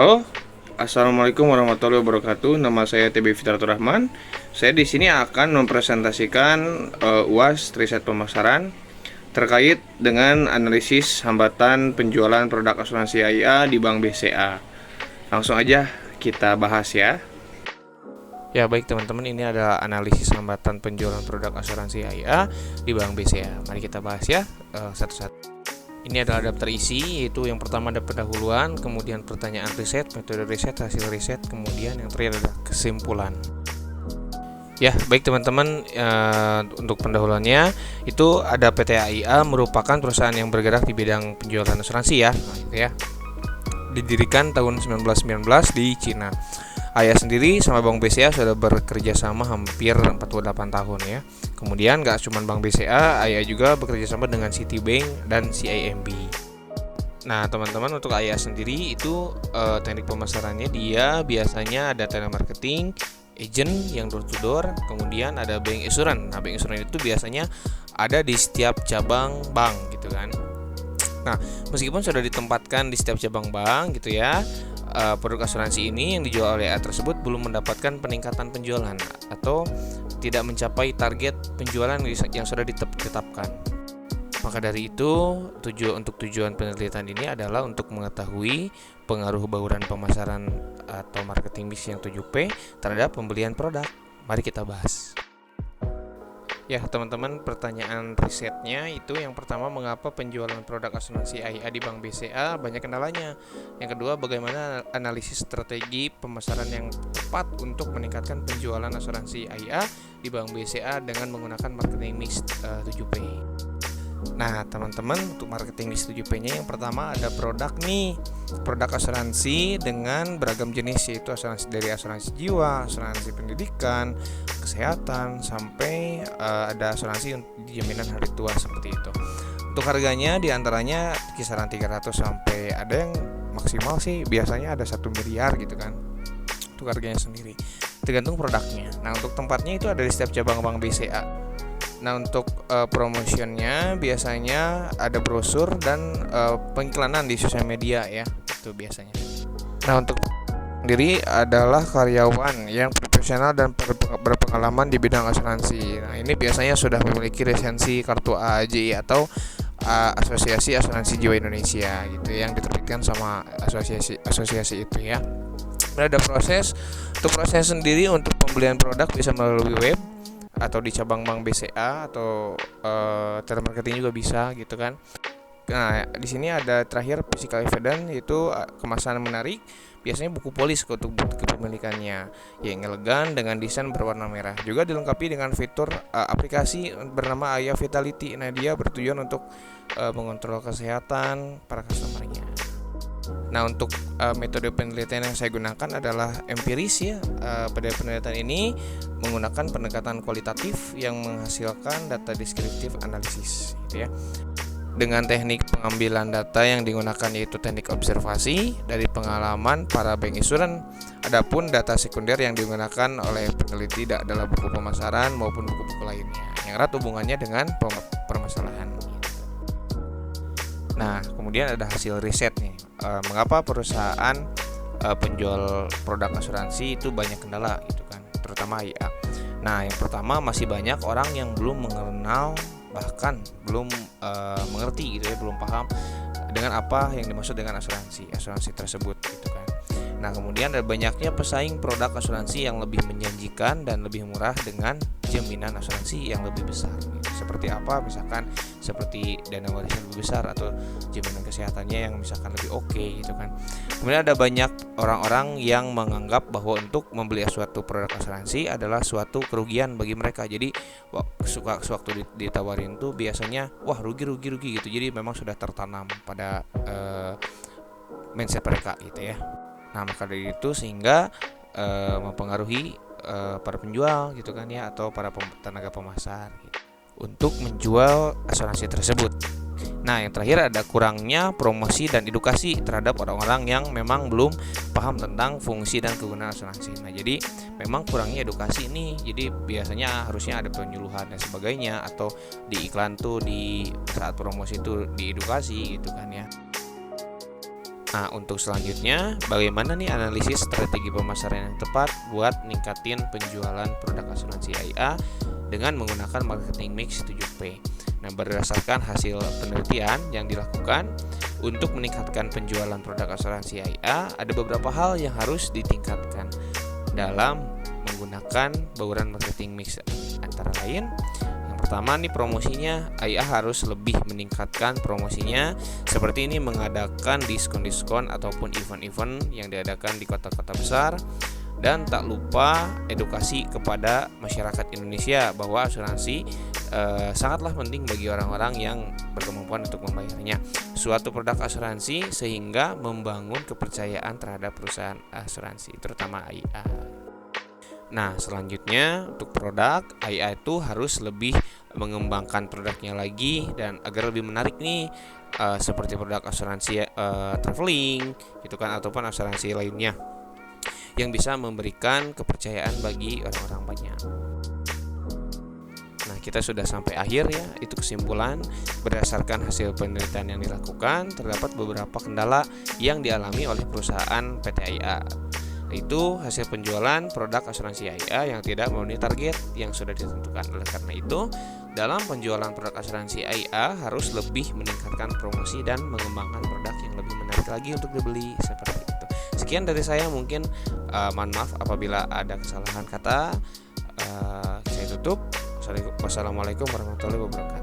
Halo, assalamualaikum warahmatullahi wabarakatuh. Nama saya TB Fitratur Rahman. Saya di sini akan mempresentasikan UAS riset pemasaran terkait dengan analisis hambatan penjualan produk asuransi AIA di Bank BCA. Langsung aja kita bahas ya. Ya baik teman-teman, ini adalah analisis hambatan penjualan produk asuransi AIA di Bank BCA. Mari kita bahas ya satu-satu. Ini adalah daftar isi, yaitu yang pertama ada pendahuluan, kemudian pertanyaan riset, metode riset, hasil riset, kemudian yang terakhir adalah kesimpulan. Ya, baik teman-teman, untuk pendahuluannya itu ada PT AIA merupakan perusahaan yang bergerak di bidang penjualan asuransi ya. Gitu ya. Didirikan tahun 1919 di Cina. AIA sendiri sama Bank BCA sudah bekerja sama hampir 48 tahun ya. Kemudian gak cuma Bank BCA, AIA juga bekerja sama dengan Citibank dan CIMB. Nah teman-teman, untuk AIA sendiri itu teknik pemasarannya dia biasanya ada telemarketing, agent yang door to door, kemudian ada bank insurance. Nah bank insurance itu biasanya ada di setiap cabang bank gitu kan. Nah meskipun sudah ditempatkan di setiap cabang bank gitu ya, produk asuransi ini yang dijual oleh AIA tersebut belum mendapatkan peningkatan penjualan atau tidak mencapai target penjualan yang sudah ditetapkan. Maka dari itu, untuk tujuan penelitian ini adalah untuk mengetahui pengaruh bauran pemasaran atau marketing mix yang 7P terhadap pembelian produk. Mari kita bahas. Ya teman-teman, pertanyaan risetnya itu yang pertama, mengapa penjualan produk asuransi AIA di Bank BCA banyak kendalanya. Yang kedua, bagaimana analisis strategi pemasaran yang tepat untuk meningkatkan penjualan asuransi AIA di Bank BCA dengan menggunakan marketing mix 7P. Nah teman-teman, untuk marketing mix 7P-nya yang pertama ada produk asuransi dengan beragam jenis, yaitu asuransi jiwa, asuransi pendidikan, kesehatan, sampai ada asuransi jaminan hari tua seperti itu. Untuk harganya diantaranya kisaran 300 sampai ada yang maksimal sih biasanya ada 1 miliar gitu kan. Untuk harganya sendiri tergantung produknya. Nah untuk tempatnya itu ada di setiap cabang Bank BCA. Nah untuk promotionnya biasanya ada brosur dan pengiklanan di sosial media ya, itu biasanya. Nah untuk sendiri adalah karyawan yang profesional dan berpengalaman di bidang asuransi. Nah ini biasanya sudah memiliki lisensi kartu AAJI atau Asosiasi Asuransi Jiwa Indonesia gitu, yang diterbitkan sama asosiasi itu ya. Dan ada proses. Untuk proses sendiri untuk pembelian produk bisa melalui web atau di cabang Bank BCA atau telemarketing juga bisa gitu kan. Nah, di sini ada terakhir physical evidence, yaitu kemasan menarik, biasanya buku polis untuk bukti kepemilikannya yang elegan dengan desain berwarna merah. Juga dilengkapi dengan fitur aplikasi bernama AIA Vitality. Nah, dia bertujuan untuk mengontrol kesehatan para customer-nya. Nah untuk metode penelitian yang saya gunakan adalah empiris ya. Pada penelitian ini menggunakan pendekatan kualitatif yang menghasilkan data deskriptif analisis gitu ya. Dengan teknik pengambilan data yang digunakan yaitu teknik observasi dari pengalaman para bank insurance. Adapun data sekunder yang digunakan oleh peneliti adalah buku pemasaran maupun buku-buku lainnya yang erat hubungannya dengan permasalahan. Nah, kemudian ada hasil riset nih. Mengapa perusahaan penjual produk asuransi itu banyak kendala gitu kan, terutama AIA. Nah, yang pertama masih banyak orang yang belum mengenal, bahkan belum mengerti gitu ya, belum paham dengan apa yang dimaksud dengan asuransi tersebut gitu kan. Nah, kemudian ada banyaknya pesaing produk asuransi yang lebih menjanjikan dan lebih murah dengan jaminan asuransi yang lebih besar gitu. Seperti apa? Misalkan seperti dana warisan lebih besar atau jaminan kesehatannya yang misalkan lebih oke gitu kan. Kemudian ada banyak orang-orang yang menganggap bahwa untuk membeli suatu produk asuransi adalah suatu kerugian bagi mereka. Jadi sewaktu ditawarin tuh biasanya wah rugi gitu. Jadi memang sudah tertanam pada mindset mereka gitu ya. Nah maka dari itu sehingga mempengaruhi para penjual gitu kan ya, atau para tenaga pemasar gitu, untuk menjual asuransi tersebut. Nah yang terakhir ada kurangnya promosi dan edukasi terhadap orang-orang yang memang belum paham tentang fungsi dan kegunaan asuransi. Nah jadi memang kurangnya edukasi ini, jadi biasanya harusnya ada penyuluhan dan sebagainya, atau di iklan tuh di saat promosi itu diedukasi gitu kan ya. Nah, untuk selanjutnya, bagaimana nih analisis strategi pemasaran yang tepat buat ningkatin penjualan produk asuransi AIA dengan menggunakan marketing mix 7P. Nah, berdasarkan hasil penelitian yang dilakukan untuk meningkatkan penjualan produk asuransi AIA, ada beberapa hal yang harus ditingkatkan dalam menggunakan bauran marketing mix, antara lain pertama nih promosinya, AIA harus lebih meningkatkan promosinya, seperti ini mengadakan diskon-diskon ataupun event-event yang diadakan di kota-kota besar. Dan tak lupa edukasi kepada masyarakat Indonesia bahwa asuransi sangatlah penting bagi orang-orang yang berkemampuan untuk membayarnya. Suatu produk asuransi sehingga membangun kepercayaan terhadap perusahaan asuransi, terutama AIA. Nah, selanjutnya untuk produk, AIA itu harus lebih mengembangkan produknya lagi dan agar lebih menarik nih, seperti produk asuransi traveling gitu kan, ataupun asuransi lainnya yang bisa memberikan kepercayaan bagi orang-orang banyak. Nah, kita sudah sampai akhir ya. Itu kesimpulan berdasarkan hasil penelitian yang dilakukan, terdapat beberapa kendala yang dialami oleh perusahaan PT AIA. Itu hasil penjualan produk asuransi AIA yang tidak memenuhi target yang sudah ditentukan. Oleh karena itu, dalam penjualan produk asuransi AIA harus lebih meningkatkan promosi dan mengembangkan produk yang lebih menarik lagi untuk dibeli, seperti itu. Sekian dari saya, mungkin mohon maaf apabila ada kesalahan kata. Saya tutup. Wassalamualaikum warahmatullahi wabarakatuh.